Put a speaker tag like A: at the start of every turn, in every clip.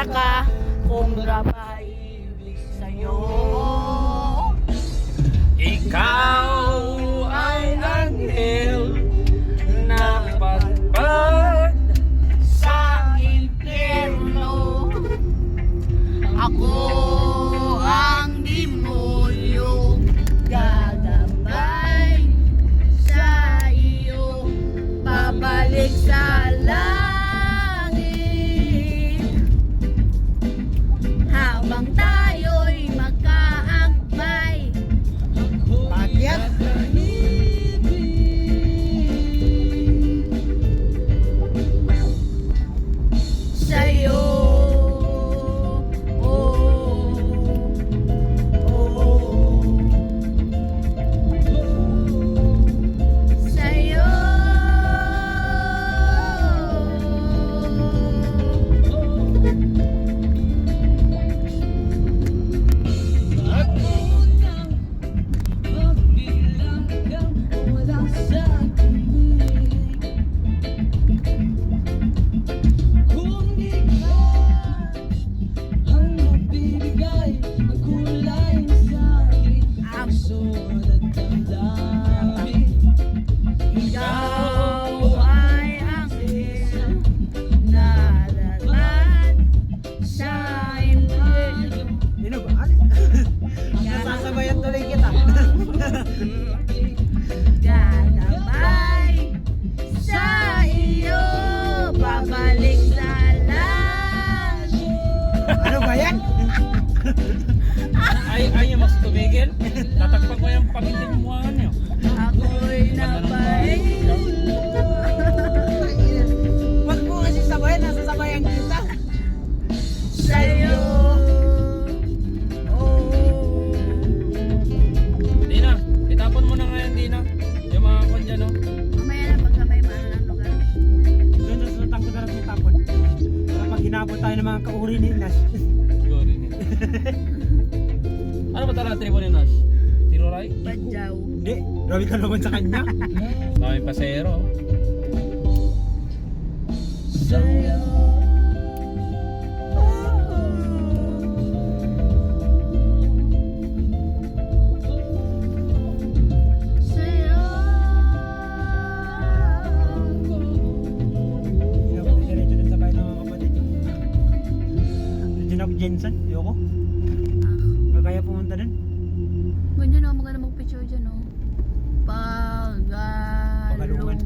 A: nagtataka kung maibig sa'yo.
B: Ikaw ay anghel na pagpag
A: Sa impyerno, ako ang demonyo, gagabay sa iyo, babalik sa langit. Habang tayo'y magkaakbay,
C: Pakyat.
A: sa'yo. Oh, oh, sa'yo. Ikaw ay anghel na lalad sa impyerno.
C: Sino ba? Nasasabayan tuloy kita.
A: Gagabay sa iyo, babalik sa langit.
C: Ano ba yan?
B: Ayaw mas tumigil. Tatakpan ko yung pagiging mukha niyo.
A: Ako'y napahinga.
C: Wag mo kasi sabayan, nasasabayan kita.
A: Sa'yo. Oh,
B: Dina, itapon mo na ngayon, Dina. Yung mga kwan dyan, no?
A: mamaya na pagka may maano ng lugar.
C: Doon sa tangko na rin tapon. Para pag hinabot tayo ng mga kauri ni Nash.
B: Siguro rin eh. Ano ba talaga tribo ni Nash? Tiroray?
A: Badyaw.
C: Hindi, grabe ka naman sa kanya.
B: Daming pasero.
A: Sa'yo. Sa'yo.
C: Hindi na ako diretso dun sa bahay ng mga kapatid ko. Diyan ako Jensen, ayoko. Kaya pumunta dun.
A: Ganyan o, maganda mag-picture dyan o. Pagalungan.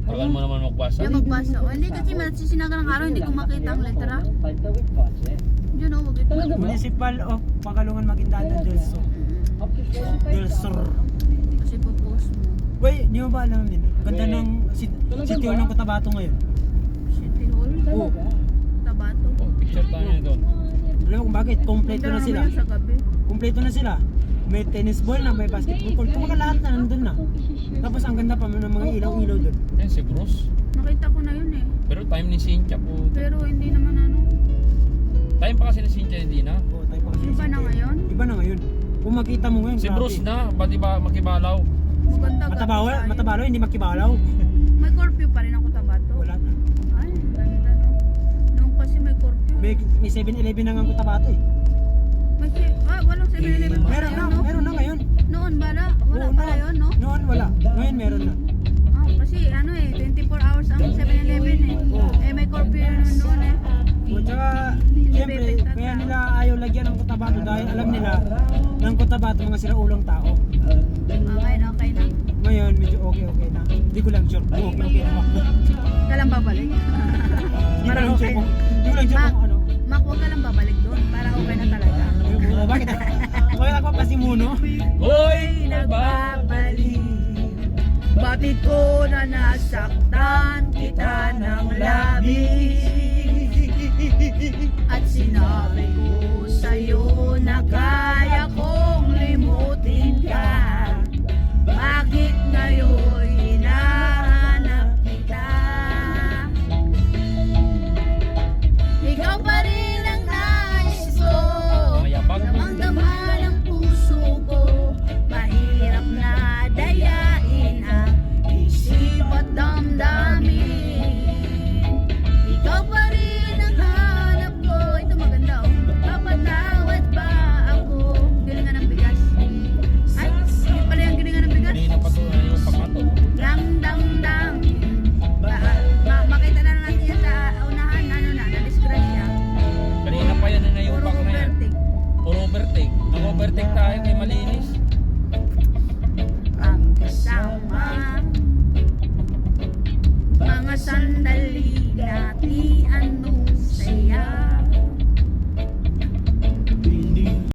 B: Tagal mo naman magbasa.
A: Diyan magbasa. O, hindi kasi masisinaga ng araw, hindi ko makita ang letra. Diyan o, wag ito.
C: Municipal of Pagalungan Maguindanao del Sur. Del Sur.
A: Kasi po-post mo.
C: Wait, di mo ba alam din? Ganda ng City Hall ng Cotabato ngayon.
A: City Hall?
C: Oo.
A: Tabato?
B: Oh, picture tayo niya doon.
C: Alam mo kung bakit? Kompleto na sila.
A: Sa gabi.
C: Kompleto na sila. May tennis ball na, may basketball court. Kumbaga lahat na nandun na. Tapos ang ganda pa ng mga ilaw-ilaw dun.
B: Yan si Bruce.
A: Nakita ko na yun eh.
B: Pero time ni Cynthia po.
A: Pero hindi naman ano.
B: Time pa kasi ni Cynthia, hindi na.
C: Oo, tayo pa kasi.
A: Iba na ngayon?
C: Iba na ngayon. Kung makita mo ngayon,
B: Si
C: grabe.
B: Bruce na, ba't iba makibalaw?
A: Maganda
C: Matabawal, matabalo, hindi makibalaw.
A: May curfew pa rin ako Tabato.
C: Wala na.
A: Ay, ganda no. Noong kasi may curfew.
C: May 7-Eleven na nga ang Cotabato eh.
A: Walang 7-Eleven pa
C: Meron
A: ngayon,
C: na,
A: no?
C: meron na ngayon.
A: Noon wala
C: Oo,
A: pala yun, no?
C: Noon wala. Ngayon meron na.
A: Kasi ano eh, 24 hours ang 7-Eleven eh. Eh may curfew yun noon eh.
C: O tsaka, siyempre, kaya nila ayaw lagyan ng Cotabato dahil alam nila ng Cotabato mga siraulang tao.
A: Okay na, okay na.
C: Ngayon, medyo okay na. Hindi ko lang sure kung okay na ba.
A: Ka lang babalik.
C: Hindi ko
A: Para
C: lang
A: okay
C: sure
A: na.
C: hindi ko lang sure kung ano.
A: Mak, huwag ka lang babalik doon. Para okay na talaga.
C: Bakit? Bakit ako pa si Muno?
B: Hoy!
A: Nagbabalik. Bakit ko na nasaktan kita ng labis? At sinabi ko sa'yo na kaya kong limutin ka. Bakit ngayon hinahanap kita? Ikaw pa rin ang nais ko.
B: Mayabang.
A: Damang-dama ng puso ko. Mahirap na dayain ang isip at damdamin. Ikaw pa rin sandali